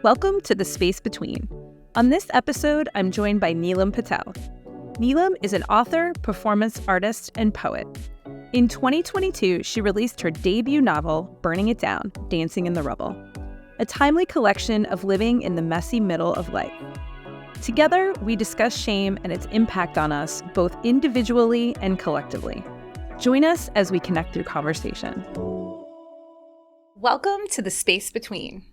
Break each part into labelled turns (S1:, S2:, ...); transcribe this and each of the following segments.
S1: Welcome to The Space Between. On this episode, I'm joined by Neelam Patel. Neelam is an author, performance artist, and poet. In 2022, she released her debut novel, Burning It Down, Dancing in the Rubble, a timely collection of living in the messy middle of life. Together, we discuss shame and its impact on us, both individually and collectively. Join us as we connect through conversation. Welcome to The Space Between.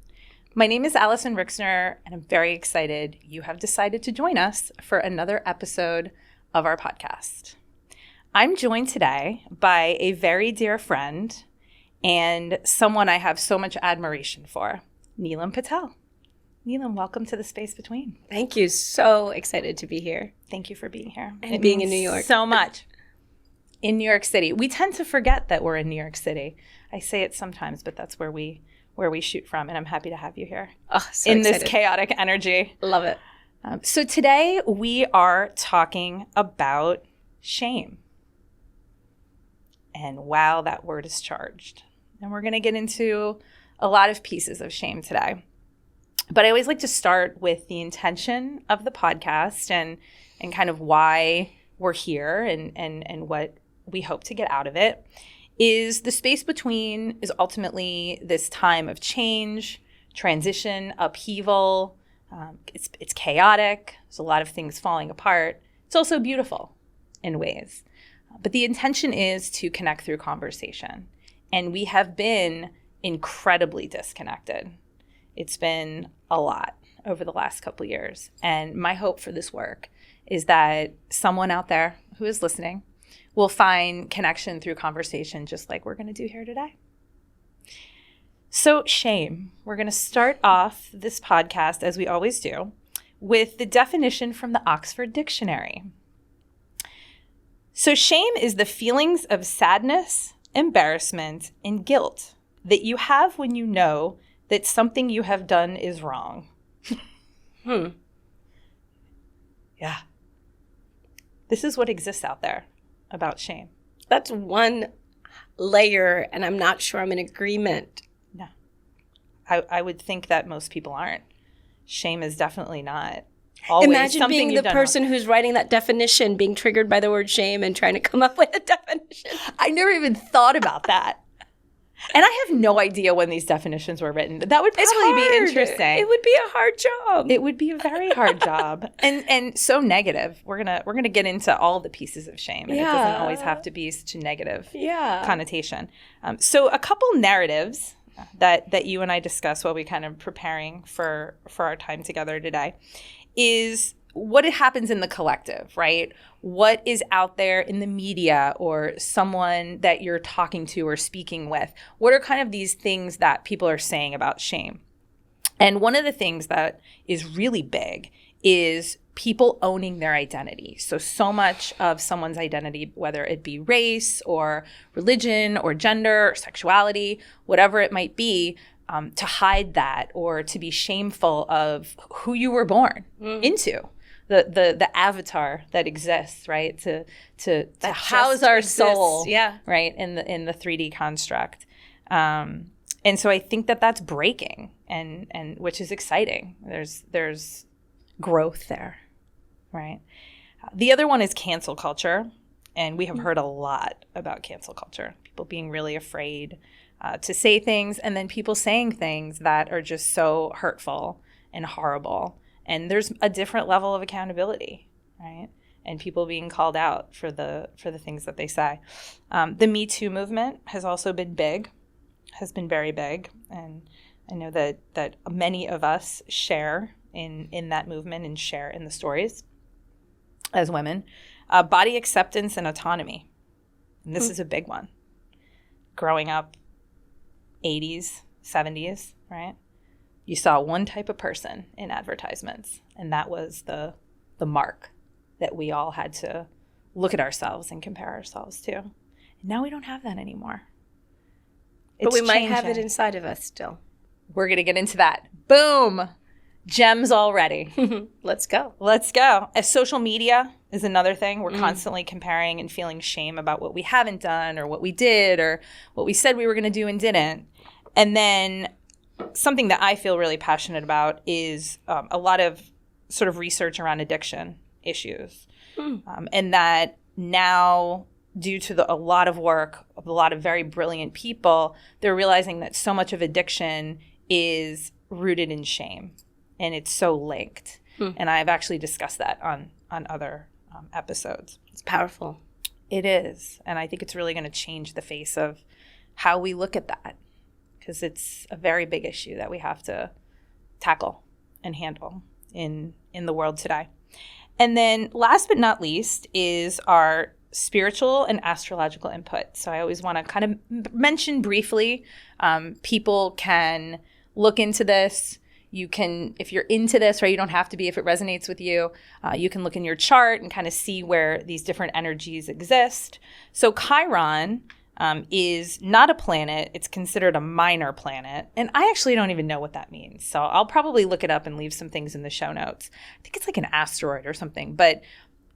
S1: My name is Alyson, and I'm very excited you have decided to join us for another episode of our podcast. I'm joined today by a very dear friend and someone I have so much admiration for, Neelam Patel. Neelam, welcome to The Space Between.
S2: Thank you. So excited to be here.
S1: Thank you for being here.
S2: And being in New York.
S1: So much. In New York City. We tend to forget that we're in New York City. I say it sometimes, but that's where we shoot from, and I'm happy to have you here
S2: so excited.
S1: This chaotic energy.
S2: Love it.
S1: So today we are talking about shame. And wow, that word is charged. And we're going to get into a lot of pieces of shame today. But I always like to start with the intention of the podcast and kind of why we're here and what we hope to get out of it. Is the space between is ultimately this time of change, transition, upheaval. It's chaotic. There's a lot of things falling apart. It's also beautiful in ways. But the intention is to connect through conversation. And we have been incredibly disconnected. It's been a lot over the last couple of years. And my hope for this work is that someone out there who is listening will find connection through conversation just like we're going to do here today. So shame. We're going to start off this podcast, as we always do, with the definition from the Oxford Dictionary. So shame is the feelings of sadness, embarrassment, and guilt that you have when you know that something you have done is wrong. Yeah. This is what exists out there about shame.
S2: That's one layer, and I'm not sure I'm in agreement.
S1: No. I would think that most people aren't. Shame is definitely not always
S2: Imagine
S1: something
S2: being the person who's writing that definition, being triggered by the word shame and trying to come up with a definition.
S1: I never even thought about that. And I have no idea when these definitions were written. That would probably be interesting.
S2: It would be a hard job.
S1: It would be a very hard job. And so negative. We're gonna get into all the pieces of shame. And it doesn't always have to be such a negative connotation. So a couple narratives that you and I discuss while we kind of preparing for our time together today is what happens in the collective, right? What is out there in the media or someone that you're talking to or speaking with? What are kind of these things that people are saying about shame? And one of the things that is really big is people owning their identity. So much of someone's identity, whether it be race or religion or gender or sexuality, whatever it might be, to hide that or to be shameful of who you were born into. The avatar that exists, right? To house our soul, right, in the 3D construct. And so I think that's breaking, and which is exciting. There's growth there, right? The other one is cancel culture, and we have heard a lot about cancel culture. People being really afraid to say things, and then people saying things that are just so hurtful and horrible. And there's a different level of accountability, right? And people being called out for the things that they say. The Me Too movement has also been very big. And I know that many of us share in that movement and share in the stories as women. Body acceptance and autonomy. And this is a big one. Growing up, 80s, 70s, right? You saw one type of person in advertisements, and that was the mark that we all had to look at ourselves and compare ourselves to. And now we don't have that anymore.
S2: But we might have it inside of us still.
S1: We're going to get into that. Boom! Gems already.
S2: Let's go.
S1: As social media is another thing. We're constantly comparing and feeling shame about what we haven't done or what we did or what we said we were going to do and didn't. And then something that I feel really passionate about is a lot of sort of research around addiction issues. And that now, due to a lot of work of a lot of very brilliant people, they're realizing that so much of addiction is rooted in shame, and it's so linked. And I've actually discussed that on other episodes.
S2: It's powerful.
S1: It is. And I think it's really going to change the face of how we look at that, because it's a very big issue that we have to tackle and handle in the world today. And then last but not least is our spiritual and astrological input. So I always want to kind of mention briefly, people can look into this. You can, if you're into this, right, you don't have to be if it resonates with you. You can look in your chart and kind of see where these different energies exist. So Chiron is not a planet. It's considered a minor planet. And I actually don't even know what that means. So I'll probably look it up and leave some things in the show notes. I think it's like an asteroid or something. But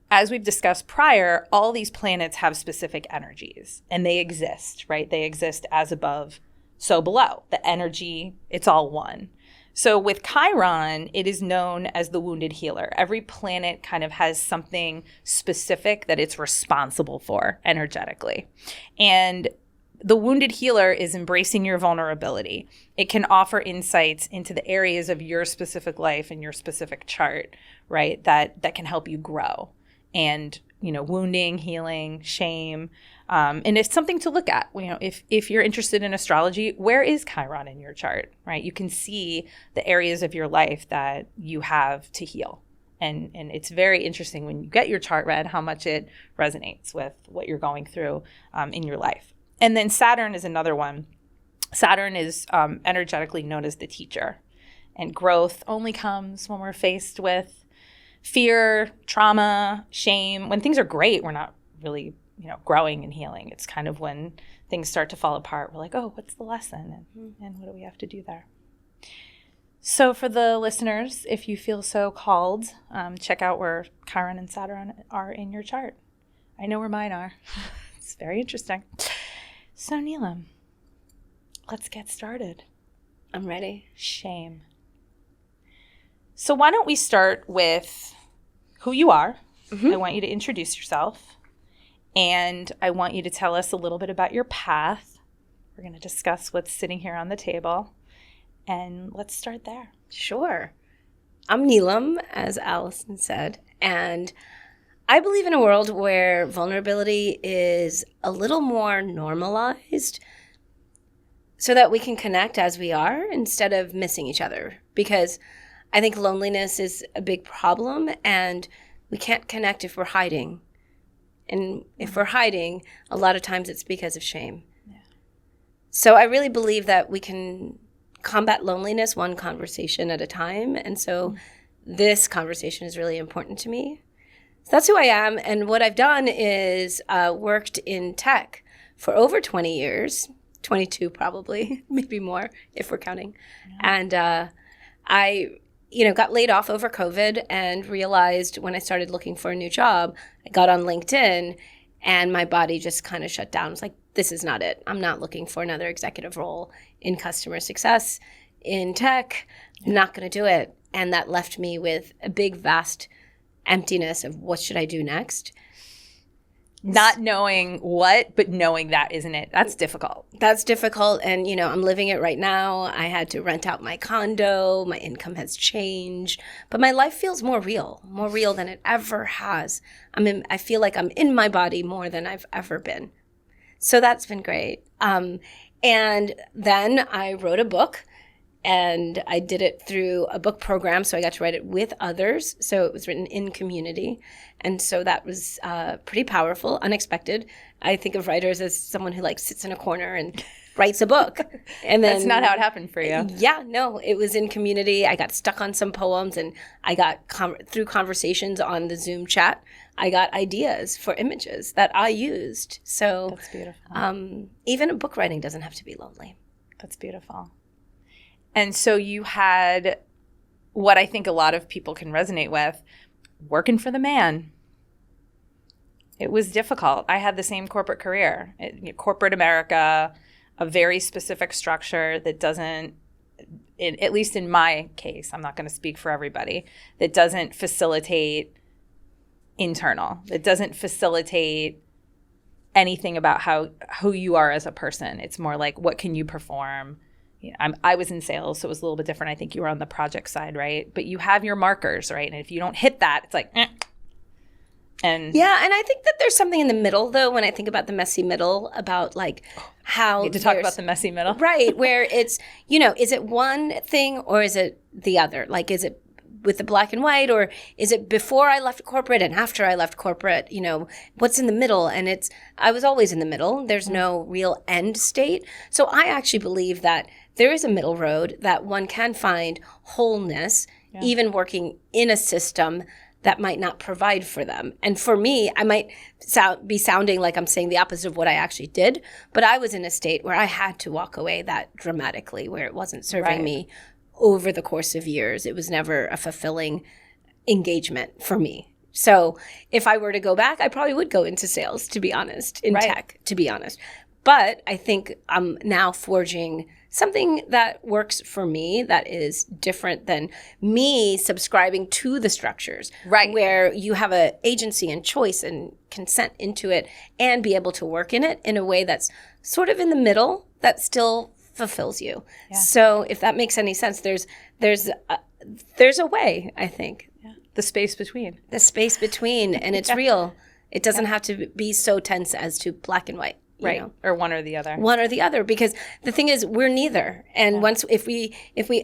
S1: as we've discussed prior, all these planets have specific energies, and they exist, right? They exist as above, so below. The energy, it's all one. So with Chiron, it is known as the wounded healer. Every planet kind of has something specific that it's responsible for energetically. And the wounded healer is embracing your vulnerability. It can offer insights into the areas of your specific life and your specific chart, right, that can help you grow. And, you know, wounding, healing, shame. And it's something to look at. You know, if you're interested in astrology, where is Chiron in your chart, right? You can see the areas of your life that you have to heal. And it's very interesting when you get your chart read, how much it resonates with what you're going through in your life. And then Saturn is another one. Saturn is energetically known as the teacher. And growth only comes when we're faced with fear, trauma, shame. When things are great, we're not really, you know, growing and healing. It's kind of when things start to fall apart, we're like, oh, what's the lesson? And what do we have to do there? So for the listeners, if you feel so called, check out where Chiron and Saturn are in your chart. I know where mine are. It's very interesting. So Neelam, let's get started.
S2: I'm ready.
S1: Shame. So why don't we start with who you are. I want you to introduce yourself. And I want you to tell us a little bit about your path. We're going to discuss what's sitting here on the table. And let's start there.
S2: Sure. I'm Neelam, as Alyson said. And I believe in a world where vulnerability is a little more normalized so that we can connect as we are instead of missing each other. Because I think loneliness is a big problem, and we can't connect if we're hiding. And if we're hiding, a lot of times it's because of shame. Yeah. So I really believe that we can combat loneliness one conversation at a time. And so this conversation is really important to me. So that's who I am. And what I've done is worked in tech for over 20 years, 22 probably, maybe more if we're counting. Yeah. And I got laid off over COVID and realized when I started looking for a new job, I got on LinkedIn and my body just kind of shut down. It's like, this is not it. I'm not looking for another executive role in customer success, in tech. I'm not going to do it. And that left me with a big, vast emptiness of what should I do next?
S1: Not knowing what, but knowing that isn't it. That's difficult.
S2: That's difficult. And, I'm living it right now. I had to rent out my condo. My income has changed. But my life feels more real than it ever has. I feel like I'm in my body more than I've ever been. So that's been great. And then I wrote a book. And I did it through a book program, so I got to write it with others. So it was written in community. And so that was pretty powerful, unexpected. I think of writers as someone who sits in a corner and writes a book. And then
S1: that's not how it happened for you.
S2: Yeah, no, it was in community. I got stuck on some poems, and I got through conversations on the Zoom chat, I got ideas for images that I used. So
S1: that's beautiful.
S2: Even book writing doesn't have to be lonely.
S1: That's beautiful. And so you had what I think a lot of people can resonate with, working for the man. It was difficult. I had the same corporate career. Corporate America, a very specific structure that doesn't at least in my case, I'm not going to speak for everybody, that doesn't facilitate internal. It doesn't facilitate anything about who you are as a person. It's more like, what can you perform? I was in sales, so it was a little bit different. I think you were on the project side, right? But you have your markers, right? And if you don't hit that, it's like, And
S2: yeah, and I think that there's something in the middle, though, when I think about the messy middle, about like how
S1: to talk about the messy middle.
S2: Right, where it's, is it one thing or is it the other? Like, is it with the black and white, or is it before I left corporate and after I left corporate? What's in the middle? And I was always in the middle. There's no real end state. So I actually believe that there is a middle road, that one can find wholeness, even working in a system that might not provide for them. And for me, I might be sounding like I'm saying the opposite of what I actually did, but I was in a state where I had to walk away that dramatically, where it wasn't serving me over the course of years. It was never a fulfilling engagement for me. So if I were to go back, I probably would go into sales, to be honest, in tech, to be honest. But I think I'm now forging something that works for me, that is different than me subscribing to the structures, where you have an agency and choice and consent into it and be able to work in it in a way that's sort of in the middle, that still fulfills you. Yeah. So if that makes any sense, there's a way, I think.
S1: Yeah. The space between.
S2: The space between, and it's real. It doesn't have to be so tense as to black and white.
S1: Or one or the other.
S2: One or the other, because the thing is, we're neither. And once, if we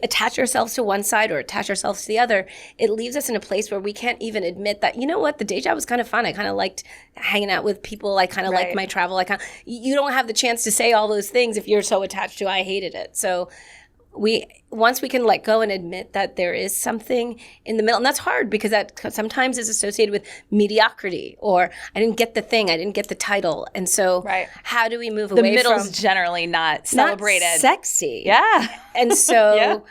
S2: attach ourselves to one side or attach ourselves to the other, it leaves us in a place where we can't even admit that, the day job was kind of fun. I kind of liked hanging out with people. I kind of liked my travel. You don't have the chance to say all those things if you're so attached to, I hated it. So once we can let go and admit that there is something in the middle, and that's hard because that sometimes is associated with mediocrity, or I didn't get the thing, I didn't get the title. And so how do we move away from...
S1: The middle's generally not celebrated.
S2: Not sexy.
S1: Yeah.
S2: And so...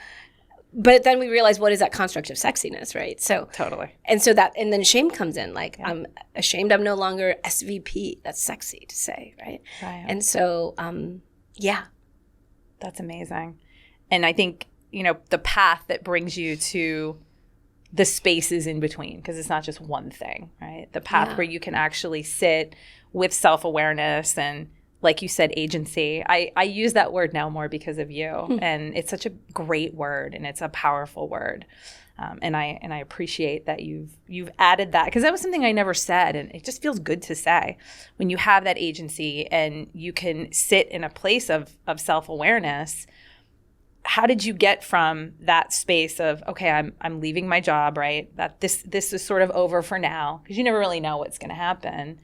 S2: But then we realize, what is that construct of sexiness, right? So
S1: totally.
S2: And so and then shame comes in. Like, I'm ashamed I'm no longer SVP. That's sexy to say, right? And so,
S1: That's amazing. And I think, the path that brings you to the spaces in between, because it's not just one thing, right? The path where you can actually sit with self-awareness and, like you said, agency. I use that word now more because of you. And it's such a great word, and it's a powerful word. And I appreciate that you've added that, because that was something I never said, and it just feels good to say. When you have that agency and you can sit in a place of self-awareness, how did you get from that space of, okay, I'm leaving my job, right? That this is sort of over for now, because you never really know what's going to happen.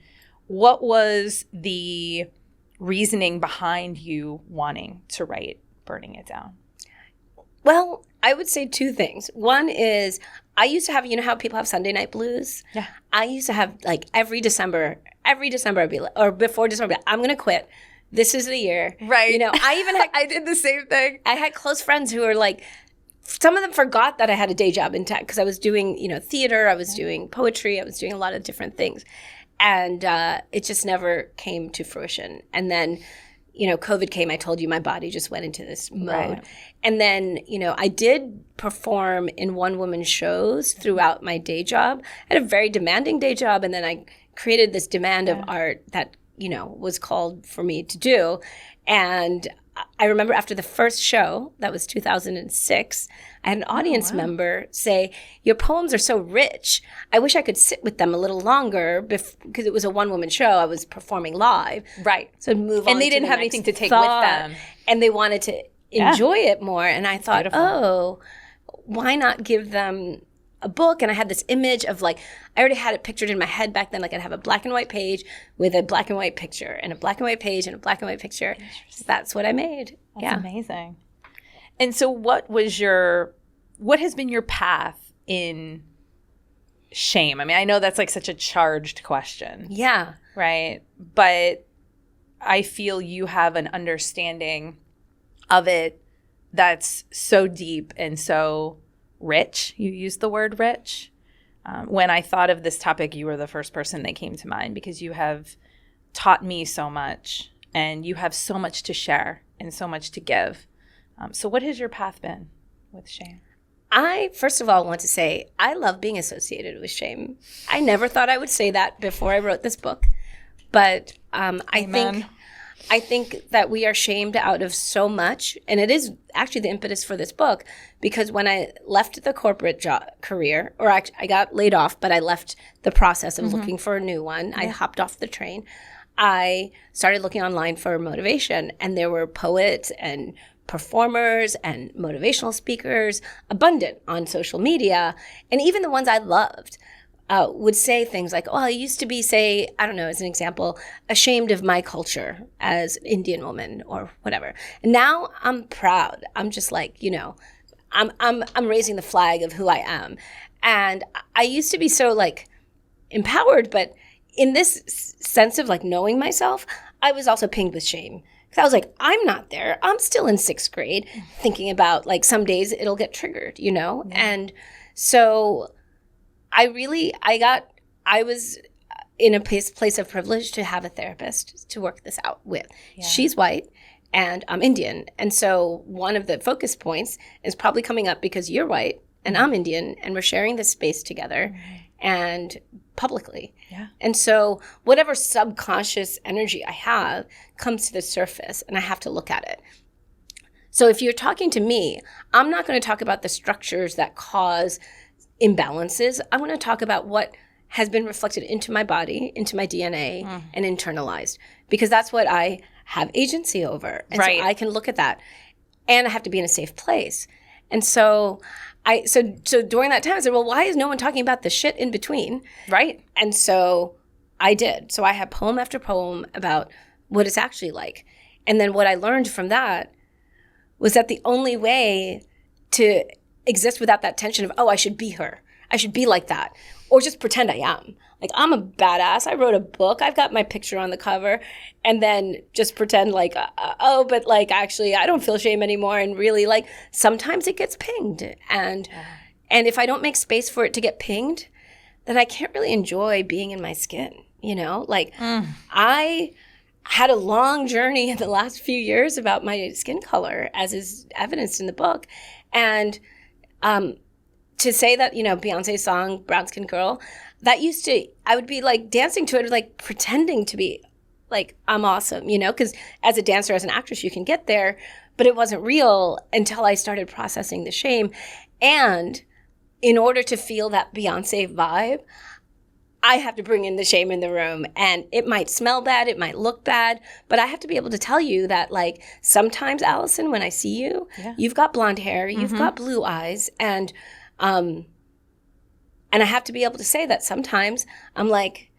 S1: What was the reasoning behind you wanting to write Burning It Down?
S2: Well, I would say two things. One is, I used to have, how people have Sunday night blues?
S1: Yeah.
S2: I used to have, like, every December I'd be like, or before December, I'm going to quit. This is the year.
S1: Right.
S2: I even had...
S1: I did the same thing.
S2: I had close friends who were like, some of them forgot that I had a day job in tech, because I was doing, theater, I was doing poetry, I was doing a lot of different things. And it just never came to fruition. And then, COVID came. I told you, my body just went into this mode. Right. And then, I did perform in one-woman shows throughout my day job. I had a very demanding day job, and then I created this demand of art that, was called for me to do. And I remember after the first show, that was 2006, I had an audience member say, "Your poems are so rich. I wish I could sit with them a little longer," because it was a one-woman show. I was performing live.
S1: Right.
S2: So move on.
S1: And they didn't have anything to take with them.
S2: And they wanted to enjoy it more. And I thought, why not give them a book? And I had this image of, like, I already had it pictured in my head back then. Like, I'd have a black and white page with a black and white picture, and a black and white page and a black and white picture. That's what I made.
S1: That's amazing. And so what has been your path in shame? I mean, I know that's like such a charged question.
S2: Yeah.
S1: Right? But I feel you have an understanding of it that's so deep and so rich. You used the word rich. When I thought of this topic, you were the first person that came to mind, because you have taught me so much, and you have so much to share and so much to give. So what has your path been with shame?
S2: I, first of all, want to say I love being associated with shame. I never thought I would say that before I wrote this book. But I think that we are shamed out of so much. And it is actually the impetus for this book, because when I left the corporate career, or I got laid off, but I left the process of looking for a new one. I hopped off the train. I started looking online for motivation, and there were poets and performers and motivational speakers abundant on social media. And even the ones I loved would say things like, oh, I used to be, say, I don't know, as an example, ashamed of my culture as an Indian woman or whatever. And now I'm proud. I'm just like, I'm raising the flag of who I am. And I used to be so like empowered, but in this sense of like knowing myself, I was also pinged with shame. Because I was like, I'm not there. I'm still in 6th grade thinking about like some days it'll get triggered, And so I was in a place of privilege to have a therapist to work this out with. Yeah. She's white and I'm Indian. And so one of the focus points is probably coming up because you're white and I'm Indian and we're sharing this space together and publicly. Yeah. And so whatever subconscious energy I have comes to the surface and I have to look at it. So if you're talking to me, I'm not going to talk about the structures that cause imbalances. I want to talk about what has been reflected into my body, into my DNA, and internalized, because that's what I have agency over. And so I can look at that, and I have to be in a safe place. And so so during that time, I said, well, why is no one talking about the shit in between? Right. And so I did. So I had poem after poem about what it's actually like. And then what I learned from that was that the only way to exist without that tension of, oh, I should be her, I should be like that, or just pretend I am. Like, I'm a badass. I wrote a book. I've got my picture on the cover. And then just pretend like, but like, actually, I don't feel shame anymore. And really, like, sometimes it gets pinged. And if I don't make space for it to get pinged, then I can't really enjoy being in my skin, Like, I had a long journey in the last few years about my skin color, as is evidenced in the book. And to say that, Beyonce's song, Brown Skin Girl, that I would be like dancing to it, like pretending to be like, I'm awesome, because as a dancer, as an actress, you can get there, but it wasn't real until I started processing the shame. And in order to feel that Beyonce vibe, I have to bring in the shame in the room, and it might smell bad, it might look bad, but I have to be able to tell you that, like, sometimes, Alyson, when I see you, you've got blonde hair, you've got blue eyes, and I have to be able to say that sometimes I'm like,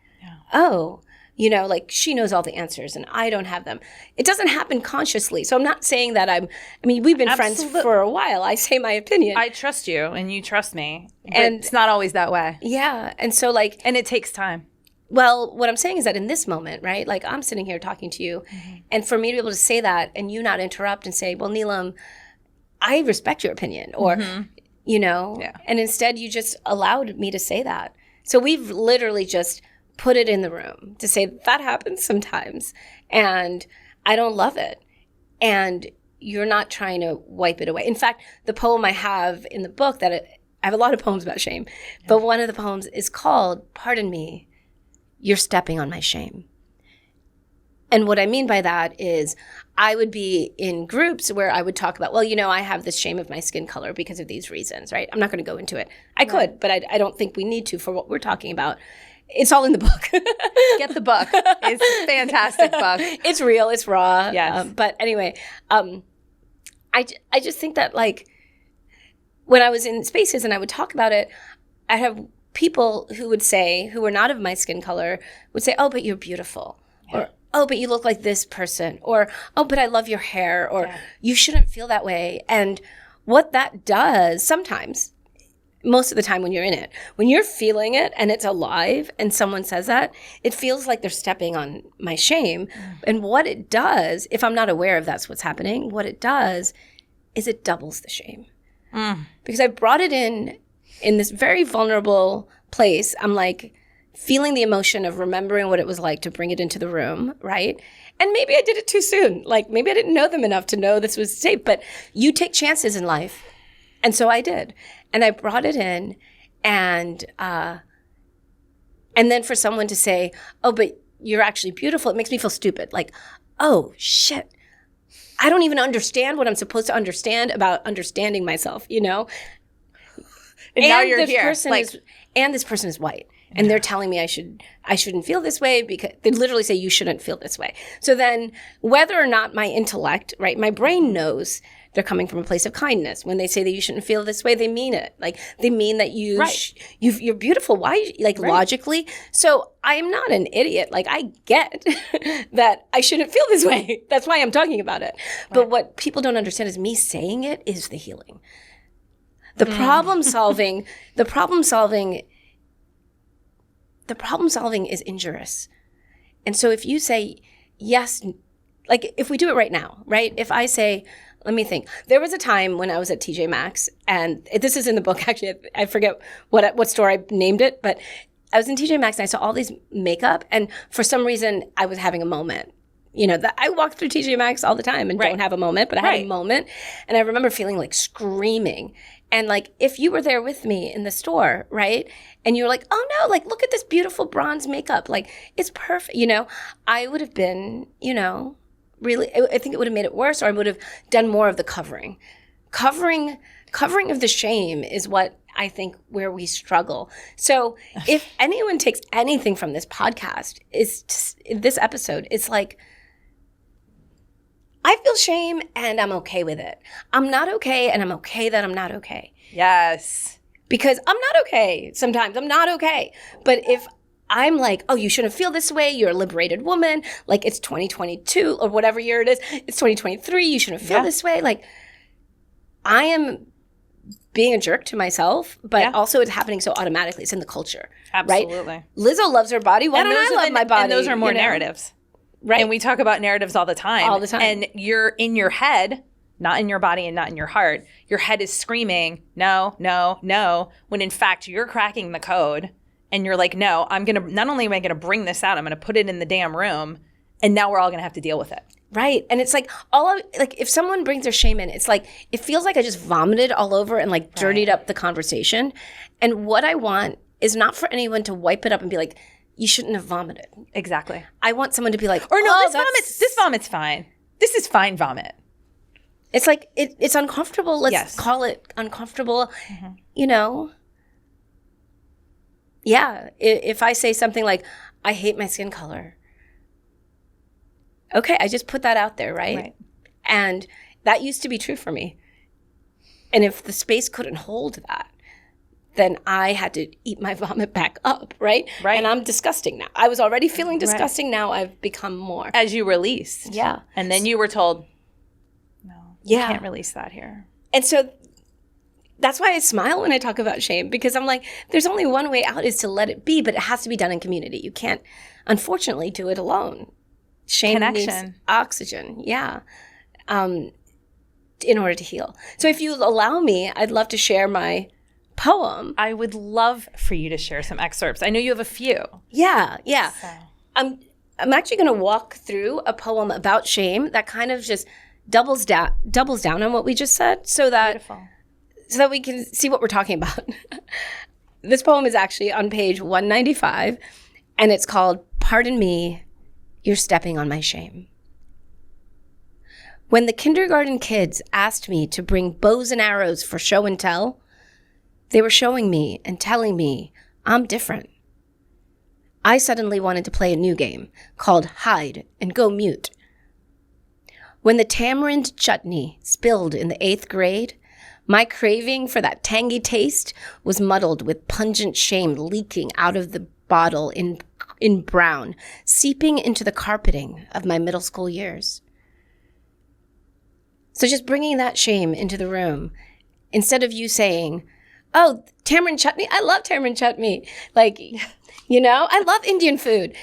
S2: oh, like, she knows all the answers and I don't have them. It doesn't happen consciously. So I'm not saying that we've been friends for a while. I say my opinion.
S1: I trust you and you trust me. And it's not always that way.
S2: Yeah. And so like.
S1: And it takes time.
S2: Well, what I'm saying is that in this moment, right, like I'm sitting here talking to you, and for me to be able to say that and you not interrupt and say, well, Neelam, I respect your opinion, or, and instead you just allowed me to say that. So we've literally just put it in the room to say that happens sometimes and I don't love it. And you're not trying to wipe it away. In fact, the poem I have in the book I have a lot of poems about shame, but one of the poems is called, Pardon Me, You're Stepping on My Shame. And what I mean by that is I would be in groups where I would talk about, well, I have this shame of my skin color because of these reasons, right? I'm not going to go into it. I could, but I don't think we need to for what we're talking about. It's all in the book.
S1: Get the book. It's a fantastic book.
S2: It's real. It's raw.
S1: Yes.
S2: But anyway, I just think that, like, when I was in spaces and I would talk about it, I have people who would say, who were not of my skin color, would say, oh, but you're beautiful. Yeah. Or, oh, but you look like this person. Or, oh, but I love your hair. Or, you shouldn't feel that way. And what that does sometimes, most of the time when you're in it, when you're feeling it and it's alive and someone says that, it feels like they're stepping on my shame. And what it does, if I'm not aware of that's what's happening, what it does is it doubles the shame. Because I brought it in this very vulnerable place. I'm like feeling the emotion of remembering what it was like to bring it into the room, right? And maybe I did it too soon. Like maybe I didn't know them enough to know this was safe, but you take chances in life. And so I did. And I brought it in and then for someone to say, oh, but you're actually beautiful, it makes me feel stupid. Like, oh, shit. I don't even understand what I'm supposed to understand about understanding myself, you know?
S1: And now you're here.
S2: And this person is white. And they're telling me I shouldn't feel this way because they literally say you shouldn't feel this way. So then whether or not my intellect, right, my brain knows they're coming from a place of kindness. When they say that you shouldn't feel this way, they mean it. Like they mean that you're beautiful. Why? Like logically. So I'm not an idiot. Like I get that I shouldn't feel this way. That's why I'm talking about it. Right. But what people don't understand is me saying it is the healing. The problem solving is injurious. And so if you say yes, like if we do it right now, right? If I say, let me think. There was a time when I was at TJ Maxx, and this is in the book, actually. I forget what store I named it, but I was in TJ Maxx and I saw all these makeup, and for some reason I was having a moment. You know, I walk through TJ Maxx all the time and don't have a moment, but I had a moment. And I remember feeling like screaming. And like, if you were there with me in the store, right? And you were like, oh no, like, look at this beautiful bronze makeup. Like, it's perfect. You know, I would have been, you know, really, I think it would have made it worse, or I would have done more of the covering. Covering of the shame is what I think where we struggle. So if anyone takes anything from this podcast, this episode, it's like, I feel shame and I'm okay with it. I'm not okay and I'm okay that I'm not okay.
S1: Yes.
S2: Because I'm not okay sometimes. I'm not okay. But if I'm like, oh, you shouldn't feel this way. You're a liberated woman. Like it's 2022 or whatever year it is. It's 2023. You shouldn't feel this way. Like I am being a jerk to myself, but also it's happening so automatically. It's in the culture.
S1: Absolutely.
S2: Right? Lizzo loves her body. Well, I love my body.
S1: And those are more narratives.
S2: Right.
S1: And we talk about narratives all the time.
S2: All the time.
S1: And you're in your head, not in your body and not in your heart. Your head is screaming, no, no, no, when in fact you're cracking the code and you're like, no, not only am I going to bring this out, I'm going to put it in the damn room and now we're all going to have to deal with it.
S2: Right. And it's like if someone brings their shame in, it's like, it feels like I just vomited all over and like dirtied up the conversation. And what I want is not for anyone to wipe it up and be like, you shouldn't have vomited.
S1: Exactly.
S2: I want someone to be like,
S1: or no, this vomit's fine. This is fine vomit.
S2: It's like, it's uncomfortable. Let's call it uncomfortable. Mm-hmm. You know? Yeah. If I say something like, I hate my skin color. Okay, I just put that out there, right? And that used to be true for me. And if the space couldn't hold that, then I had to eat my vomit back up, right? And I'm disgusting now. I was already feeling disgusting. Now I've become more.
S1: As you released.
S2: Yeah.
S1: And then you were told, no, you can't release that here.
S2: And so that's why I smile when I talk about shame, because I'm like, there's only one way out, is to let it be, but it has to be done in community. You can't, unfortunately, do it alone. Shame needs oxygen. Yeah. In order to heal. So if you allow me, I'd love to share my poem.
S1: I would love for you to share some excerpts. I know you have a few.
S2: Yeah.
S1: So.
S2: I'm actually going to walk through a poem about shame that kind of just doubles down on what we just said, so that we can see what we're talking about. This poem is actually on page 195, and it's called "Pardon Me, You're Stepping on My Shame." When the kindergarten kids asked me to bring bows and arrows for show and tell, they were showing me and telling me I'm different. I suddenly wanted to play a new game called Hide and Go Mute. When the tamarind chutney spilled in the 8th grade, my craving for that tangy taste was muddled with pungent shame leaking out of the bottle in brown, seeping into the carpeting of my middle school years. So just bringing that shame into the room, instead of you saying, oh, tamarind chutney? I love tamarind chutney. Like, you know, I love Indian food.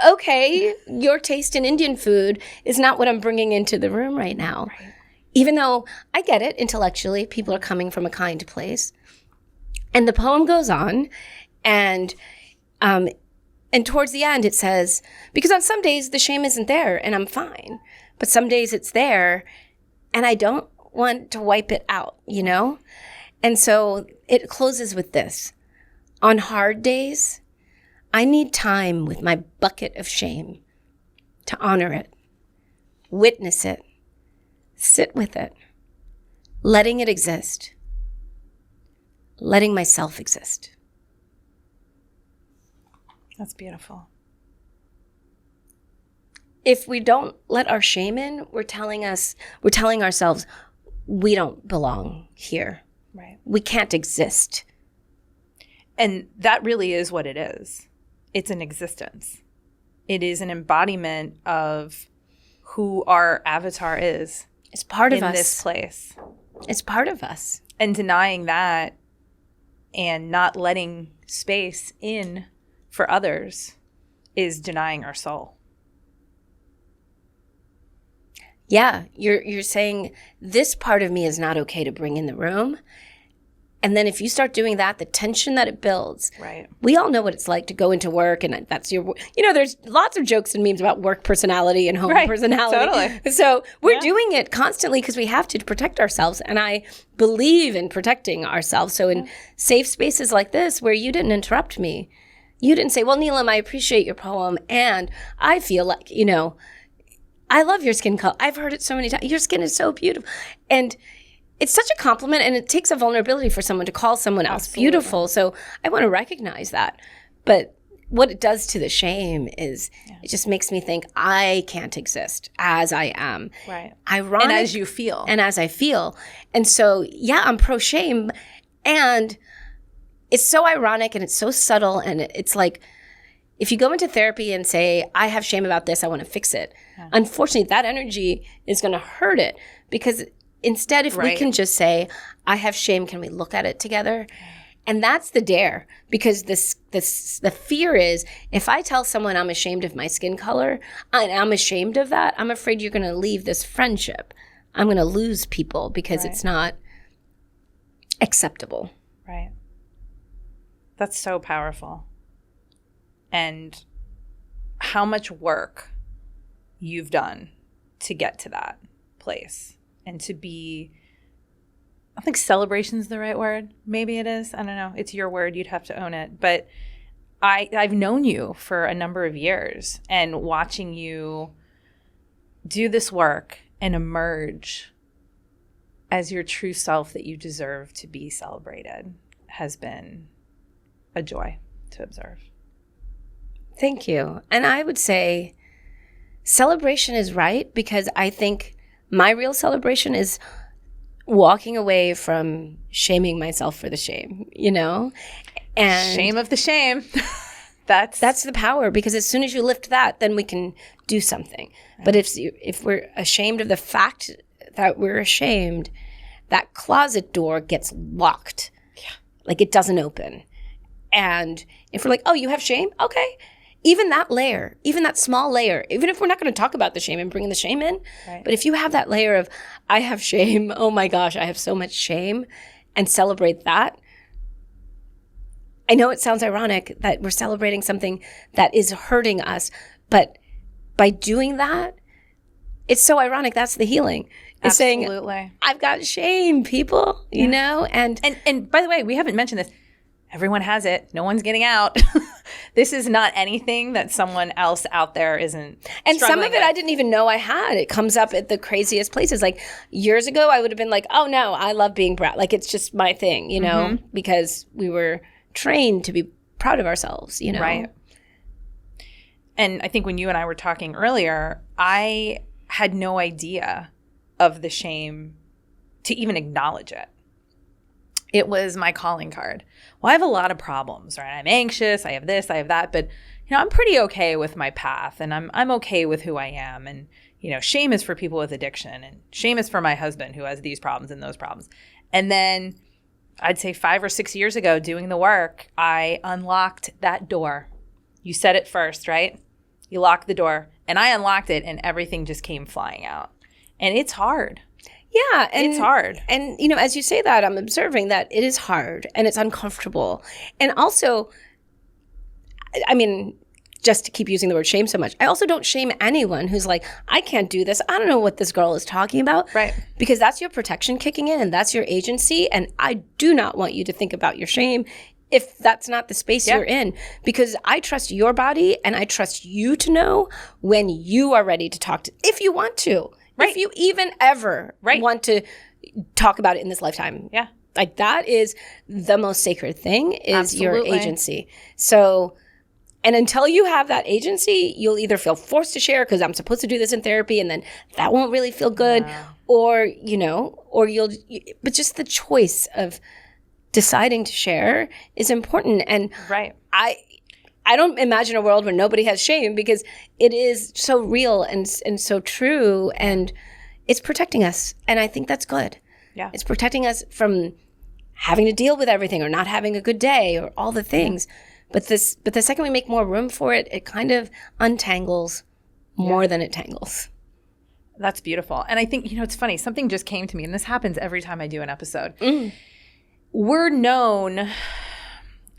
S2: Okay, your taste in Indian food is not what I'm bringing into the room right now. Right. Even though I get it, intellectually, people are coming from a kind place. And the poem goes on, and And towards the end, it says, because on some days the shame isn't there and I'm fine, but some days it's there and I don't want to wipe it out, you know? And so it closes with this. On hard days, I need time with my bucket of shame to honor it, witness it, sit with it, letting it exist, letting myself exist.
S1: That's beautiful.
S2: If we don't let our shame in, we're telling ourselves we don't belong here.
S1: Right.
S2: We can't exist.
S1: And that really is what it is. It's an existence. It is an embodiment of who our avatar is.
S2: It's part of us.
S1: In this place.
S2: It's part of us.
S1: And denying that and not letting space in for others is denying our soul.
S2: Yeah, you're saying this part of me is not okay to bring in the room. And then if you start doing that, the tension that it builds.
S1: Right.
S2: We all know what it's like to go into work and that's your, there's lots of jokes and memes about work personality and home personality.
S1: Totally.
S2: So we're doing it constantly because we have to protect ourselves. And I believe in protecting ourselves. So in safe spaces like this where you didn't interrupt me, you didn't say, well, Neelam, I appreciate your poem. And I feel like, I love your skin color. I've heard it so many times. Your skin is so beautiful. And it's such a compliment, and it takes a vulnerability for someone to call someone else beautiful. So I want to recognize that. But what it does to the shame is it just makes me think I can't exist as I am.
S1: Right.
S2: Ironic.
S1: And as you feel.
S2: And as I feel. And so, I'm pro-shame. And it's so ironic and it's so subtle. And it's like, if you go into therapy and say, I have shame about this, I want to fix it. Yeah. Unfortunately, that energy is going to hurt it because instead, if we can just say, I have shame, can we look at it together? And that's the dare, because the fear is if I tell someone I'm ashamed of my skin color and I'm ashamed of that, I'm afraid you're going to leave this friendship. I'm going to lose people because it's not acceptable.
S1: Right. That's so powerful. And how much work you've done to get to that place. And to be, I think celebration is the right word. Maybe it is. I don't know. It's your word. You'd have to own it. But I've known you for a number of years, and watching you do this work and emerge as your true self that you deserve to be celebrated has been a joy to observe.
S2: Thank you. And I would say celebration is right, because I think my real celebration is walking away from shaming myself for the shame, And
S1: shame of the shame. That's
S2: the power, because as soon as you lift that, then we can do something. Right. But if we're ashamed of the fact that we're ashamed, that closet door gets locked. Yeah. Like it doesn't open. And if we're like, oh, you have shame? Okay. Even that layer, even that small layer, even if we're not going to talk about the shame and bring the shame in, but if you have that layer of, I have shame, oh my gosh, I have so much shame, and celebrate that. I know it sounds ironic that we're celebrating something that is hurting us, but by doing that, it's so ironic. That's the healing. It's saying, I've got shame, people, And
S1: by the way, we haven't mentioned this. Everyone has it. No one's getting out. This is not anything that someone else out there isn't.
S2: And some of it I didn't even know I had. It comes up at the craziest places. Like years ago, I would have been like, oh no, I love being proud. Like it's just my thing, because we were trained to be proud of ourselves,
S1: Right. And I think when you and I were talking earlier, I had no idea of the shame to even acknowledge it. It was my calling card. Well, I have a lot of problems, right? I'm anxious. I have this, I have that. But, I'm pretty okay with my path, and I'm okay with who I am. And, shame is for people with addiction, and shame is for my husband who has these problems and those problems. And then I'd say 5 or 6 years ago doing the work, I unlocked that door. You said it first, right? You locked the door, and I unlocked it, and everything just came flying out. And it's hard.
S2: Yeah. And
S1: it's hard.
S2: And, as you say that, I'm observing that it is hard and it's uncomfortable. And also, I mean, just to keep using the word shame so much, I also don't shame anyone who's like, I can't do this. I don't know what this girl is talking about.
S1: Right.
S2: Because that's your protection kicking in and that's your agency. And I do not want you to think about your shame if that's not the space you're in. Because I trust your body and I trust you to know when you are ready to talk to, if you want to. Right. If you even ever want to talk about it in this lifetime.
S1: Yeah.
S2: Like that is the most sacred thing is
S1: Absolutely.
S2: your agency. So, and until you have that agency, you'll either feel forced to share because I'm supposed to do this in therapy and then that won't really feel good. Or, you know, but just the choice of deciding to share is important. And I don't imagine a world where nobody has shame because it is so real and so true and it's protecting us. And I think that's good. Yeah. It's protecting us from having to deal with everything or not having a good day or all the things. Yeah. But the second we make more room for it, it kind of untangles more than it tangles.
S1: That's beautiful. And I think, you know, it's funny. Something just came to me, and this happens every time I do an episode. We're known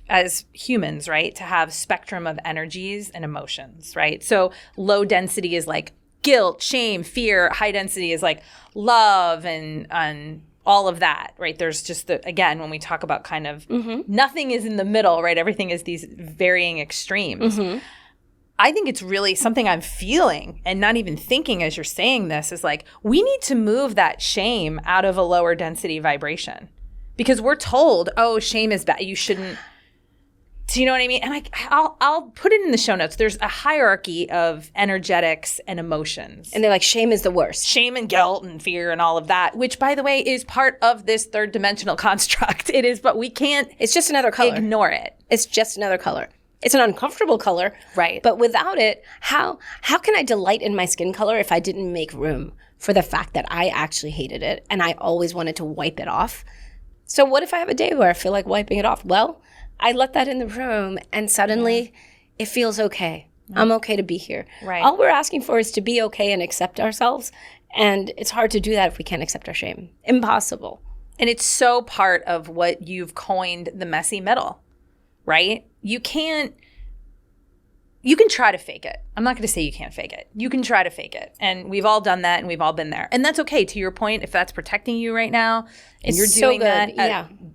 S1: as humans, right, to have spectrum of energies and emotions, right? So low density is like guilt, shame, fear. High density is like love and all of that, right? There's just again, when we talk about kind of nothing is in the middle, right? Everything is these varying extremes. I think it's really something I'm feeling and not even thinking as you're saying this is like, we need to move that shame out of a lower density vibration because we're told, oh, shame is bad. You shouldn't. Do you know what I mean? And I'll put it in the show notes. There's a hierarchy of energetics and emotions.
S2: And they're like, shame is the worst.
S1: Shame and guilt and fear and all of that, which, by the way, is part of this third dimensional construct. It is, but we can't.
S2: It's just another color.
S1: Ignore it.
S2: It's just another color. It's an uncomfortable color.
S1: Right.
S2: But without it, how can I delight in my skin color if I didn't make room for the fact that I actually hated it and I always wanted to wipe it off? So what if I have a day where I feel like wiping it off? Well, I let that in the room and suddenly it feels okay. I'm okay to be here.
S1: Right.
S2: All we're asking for is to be okay and accept ourselves. And it's hard to do that if we can't accept our shame. Impossible.
S1: And it's so part of what you've coined the messy middle, right? You can try to fake it. I'm not going to say you can't fake it. You can try to fake it. And we've all done that and we've all been there. And that's okay. To your point, if that's protecting you right now and you're doing that,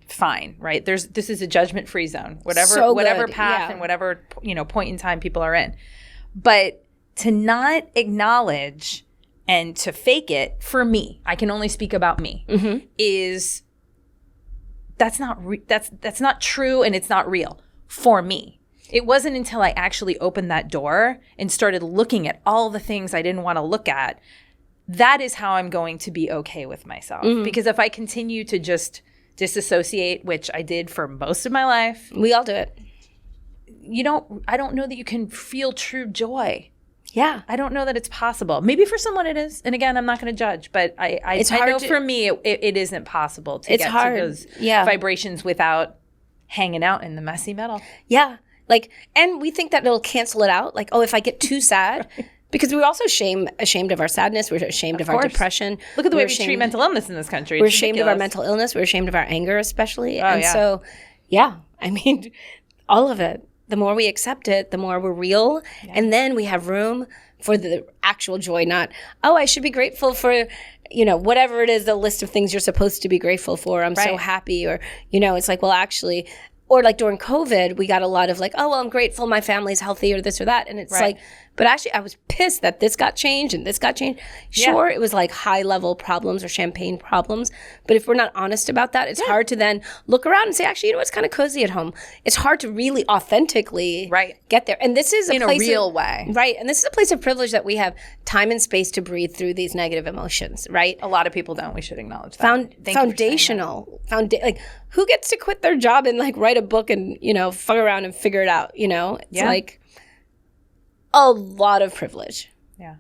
S1: fine, right? This is a judgment-free zone. Whatever path and whatever, point in time people are in. But to not acknowledge and to fake it, for me, I can only speak about me, is that's not true and it's not real for me. It wasn't until I actually opened that door and started looking at all the things I didn't want to look at, that is how I'm going to be okay with myself. Because if I continue to just disassociate, which I did for most of my life.
S2: We all do it.
S1: I don't know that you can feel true joy.
S2: Yeah.
S1: I don't know that it's possible. Maybe for someone it is. And again, I'm not going to judge, but I know for me it isn't possible to get to those vibrations without hanging out in the messy middle.
S2: Yeah. And we think that it'll cancel it out. Like, oh, if I get too sad, because we're also ashamed of our sadness. We're ashamed of our depression.
S1: Look at the way we treat mental illness in this country.
S2: We're ashamed of our mental illness. We're ashamed of our anger, especially. So, I mean, all of it. The more we accept it, the more we're real. Yeah. And then we have room for the actual joy, not, oh, I should be grateful for, whatever it is, the list of things you're supposed to be grateful for. I'm so happy. Or, it's like, well, actually, or like during COVID, we got a lot of like, oh, well, I'm grateful my family's healthy or this or that. And it's like, but actually I was pissed that this got changed and this got changed. Sure, it was like high level problems or champagne problems. But if we're not honest about that, it's hard to then look around and say, actually, it's kind of cozy at home. It's hard to really authentically get there. And this is
S1: in a real way.
S2: Right. And this is a place of privilege that we have time and space to breathe through these negative emotions, right?
S1: A lot of people don't. We should acknowledge that.
S2: Foundational. Like, who gets to quit their job and like write a book and, fuck around and figure it out, It's like a lot of privilege.
S1: Yeah.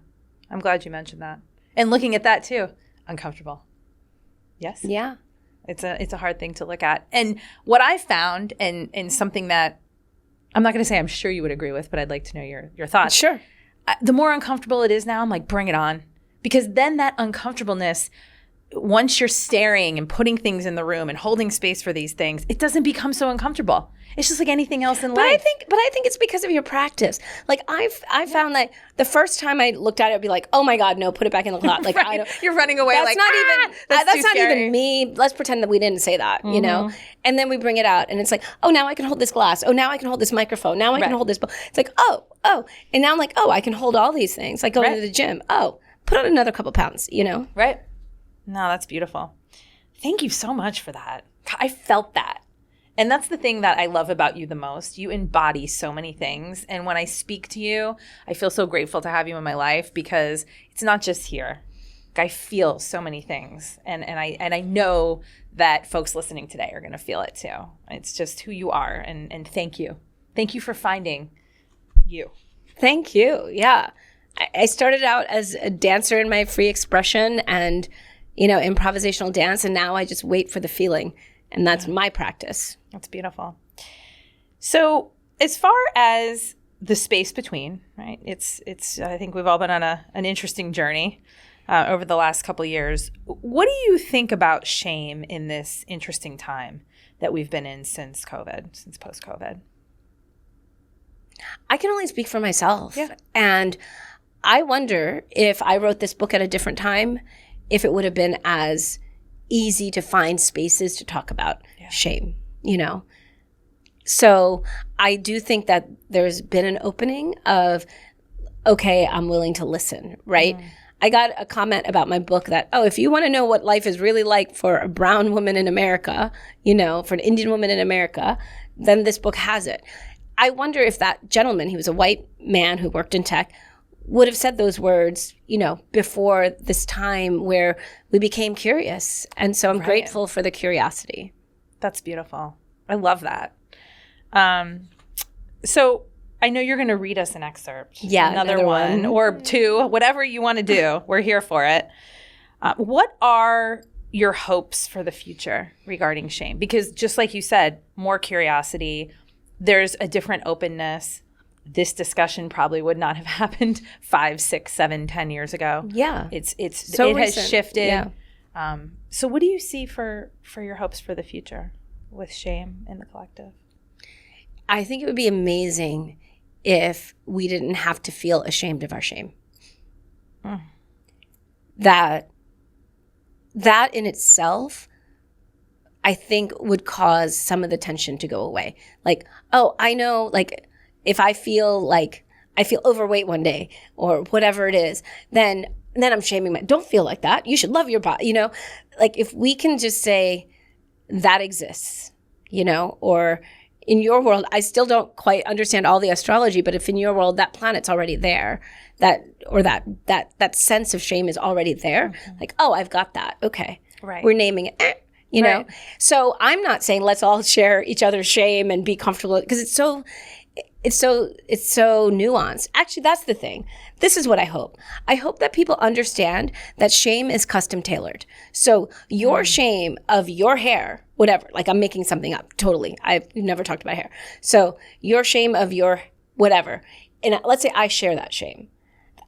S1: I'm glad you mentioned that. And looking at that too, uncomfortable. Yes?
S2: Yeah.
S1: It's a hard thing to look at. And what I found and something that I'm not going to say I'm sure you would agree with, but I'd like to know your thoughts.
S2: Sure.
S1: The more uncomfortable it is now, I'm like, bring it on. Because then that uncomfortableness once you're staring and putting things in the room and holding space for these things, it doesn't become so uncomfortable. It's just like anything else in life.
S2: But I think it's because of your practice. Like I found that the first time I looked at it, I'd be like, oh my God, no, put it back in the closet. Like
S1: right.
S2: I don't,
S1: you're running away.
S2: That's
S1: like
S2: not even that's not
S1: scary.
S2: even me. Let's pretend that we didn't say that, you know. And then we bring it out, and it's like, oh, now I can hold this glass. Oh, now I can hold this microphone. Now I can hold this. It's like, oh, and now I'm like, oh, I can hold all these things. Like going to the gym. Oh, put on another couple pounds, you know.
S1: Right. No, that's beautiful. Thank you so much for that. I felt that. And that's the thing that I love about you the most. You embody so many things. And when I speak to you, I feel so grateful to have you in my life because it's not just here. I feel so many things. And I know that folks listening today are going to feel it too. It's just who you are. And thank you. Thank you for finding you.
S2: Thank you. Yeah. I started out as a dancer in my free expression and, you know, improvisational dance. And now I just wait for the feeling. And that's my practice.
S1: That's beautiful. So as far as the space between, right, it's. I think we've all been on an interesting journey over the last couple of years. What do you think about shame in this interesting time that we've been in since post-COVID?
S2: I can only speak for myself.
S1: Yeah.
S2: And I wonder if I wrote this book at a different time, if it would have been as easy to find spaces to talk about shame, you know? So I do think that there's been an opening of, okay, I'm willing to listen, right? I got a comment about my book that, oh, if you want to know what life is really like for a brown woman in America, you know, for an Indian woman in America, then this book has it. I wonder if that gentleman, he was a white man who worked in tech, would have said those words, you know, before this time where we became curious. And so I'm grateful for the curiosity.
S1: That's beautiful. I love that. So I know you're going to read us an excerpt.
S2: Yeah.
S1: Another one or two, whatever you want to do. We're here for it. What are your hopes for the future regarding shame? Because just like you said, more curiosity, there's a different openness. This discussion probably would not have happened 5, 6, 7, 10 years ago.
S2: Yeah.
S1: It
S2: recent.
S1: has shifted.
S2: Yeah.
S1: So what do you see for your hopes for the future with shame in the collective?
S2: I think it would be amazing if we didn't have to feel ashamed of our shame. That in itself, I think would cause some of the tension to go away. Like, oh, I know, like, if I feel overweight one day or whatever it is, then I'm shaming don't feel like that. You should love your body, you know? Like if we can just say that exists, you know, or in your world, I still don't quite understand all the astrology, but if in your world that planet's already there, that sense of shame is already there, like, oh, I've got that. Okay.
S1: Right.
S2: We're naming it. You know? So I'm not saying let's all share each other's shame and be comfortable because it's so nuanced. Actually, that's the thing. This is what I hope. I hope that people understand that shame is custom tailored. So your shame of your hair, whatever, like I'm making something up, totally. I've never talked about hair. So your shame of your whatever. And let's say I share that shame.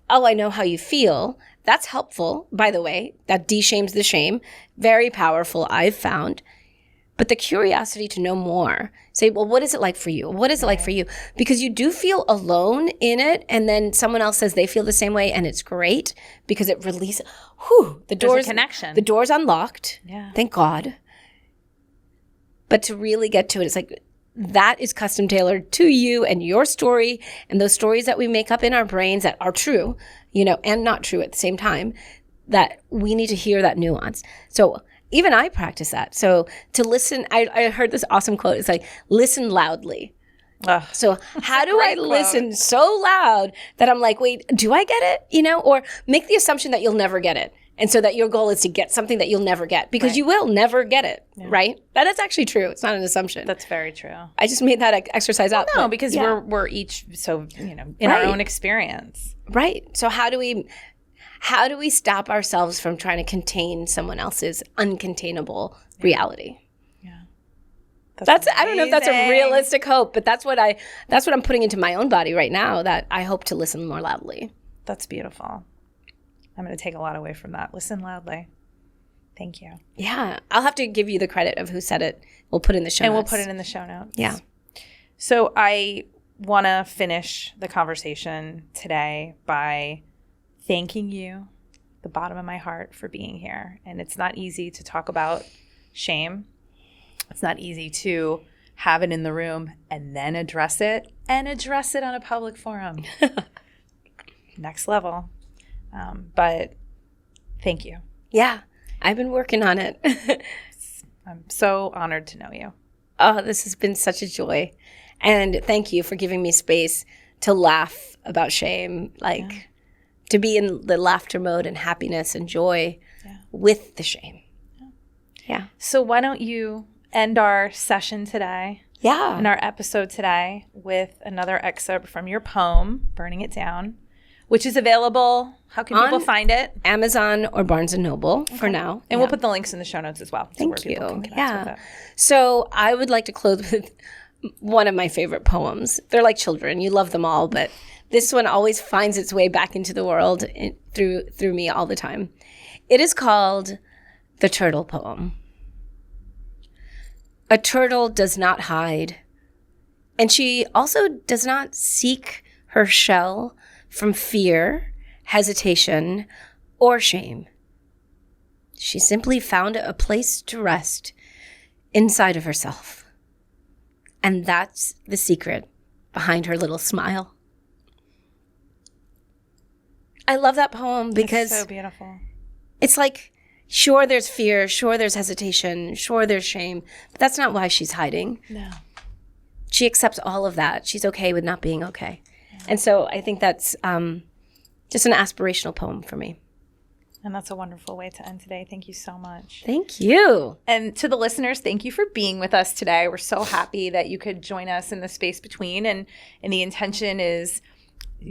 S2: Oh, I know how you feel. That's helpful, by the way. That de-shames the shame. Very powerful, I've found. But the curiosity to know more, say, well, what is it like for you? What is it like for you? Because you do feel alone in it, and then someone else says they feel the same way, and it's great because it releases, the door's
S1: There's a connection.
S2: The door's unlocked.
S1: Yeah.
S2: Thank God. But to really get to it, it's like, that is custom tailored to you and your story and those stories that we make up in our brains that are true, you know, and not true at the same time, that we need to hear that nuance. So even I practice that. So to listen, I heard this awesome quote. It's like, listen loudly. So how do I listen so loud that I'm like, wait, do I get it? You know, or make the assumption that you'll never get it. And so that your goal is to get something that you'll never get because you will never get it, right? That is actually true. It's not an assumption.
S1: That's very true.
S2: I just made that exercise up.
S1: No, because we're each so, you know, in our own experience. Right.
S2: So how do we stop ourselves from trying to contain someone else's uncontainable reality? Yeah. That's I don't know if that's a realistic hope, but that's what I'm putting into my own body right now, that I hope to listen more loudly.
S1: That's beautiful. I'm going to take a lot away from that. Listen loudly. Thank you.
S2: Yeah. I'll have to give you the credit of who said it. We'll put it in the show notes.
S1: And we'll put it in the show notes.
S2: Yeah.
S1: So I want to finish the conversation today by thanking you, the bottom of my heart, for being here. And it's not easy to talk about shame. It's not easy to have it in the room and then address it on a public forum. Next level. But thank you.
S2: Yeah. I've been working on it.
S1: I'm so honored to know you.
S2: Oh, this has been such a joy. And thank you for giving me space to laugh about shame, to be in the laughter mode and happiness and joy with the shame. Yeah.
S1: So why don't you end our session today, and our episode today, with another excerpt from your poem, Burning It Down, which is available. How can people find it?
S2: Amazon or Barnes & Noble for now.
S1: And we'll put the links in the show notes as well.
S2: Thank you. So I would like to close with one of my favorite poems. They're like children. You love them all, but this one always finds its way back into the world through me all the time. It is called The Turtle Poem. A turtle does not hide, and she also does not seek her shell from fear, hesitation, or shame. She simply found a place to rest inside of herself. And that's the secret behind her little smile. I love that poem because
S1: it's so beautiful.
S2: It's like, sure, there's fear, sure, there's hesitation, sure, there's shame, but that's not why she's hiding.
S1: No.
S2: She accepts all of that. She's okay with not being okay. Yeah. And so I think that's just an aspirational poem for me.
S1: And that's a wonderful way to end today. Thank you so much.
S2: Thank you.
S1: And to the listeners, thank you for being with us today. We're so happy that you could join us in the space between. And the intention is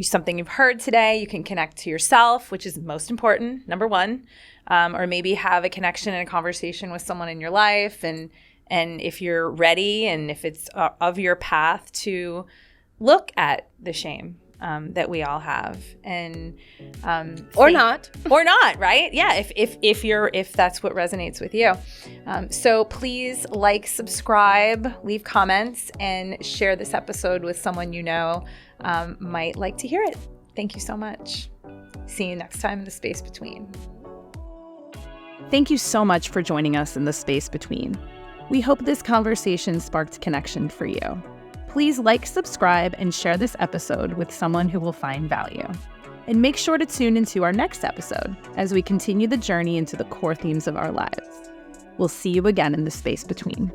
S1: something you've heard today. You can connect to yourself, which is most important, number one, or maybe have a connection and a conversation with someone in your life. And if you're ready and if it's of your path, to look at the shame that we all have, and
S2: or not,
S1: right? Yeah, if that's what resonates with you. So please subscribe, leave comments, and share this episode with someone you know might like to hear it. Thank you so much. See you next time in the space between. Thank you so much for joining us in the space between. We hope this conversation sparked connection for you. Please subscribe, and share this episode with someone who will find value. And make sure to tune into our next episode as we continue the journey into the core themes of our lives. We'll see you again in the space between.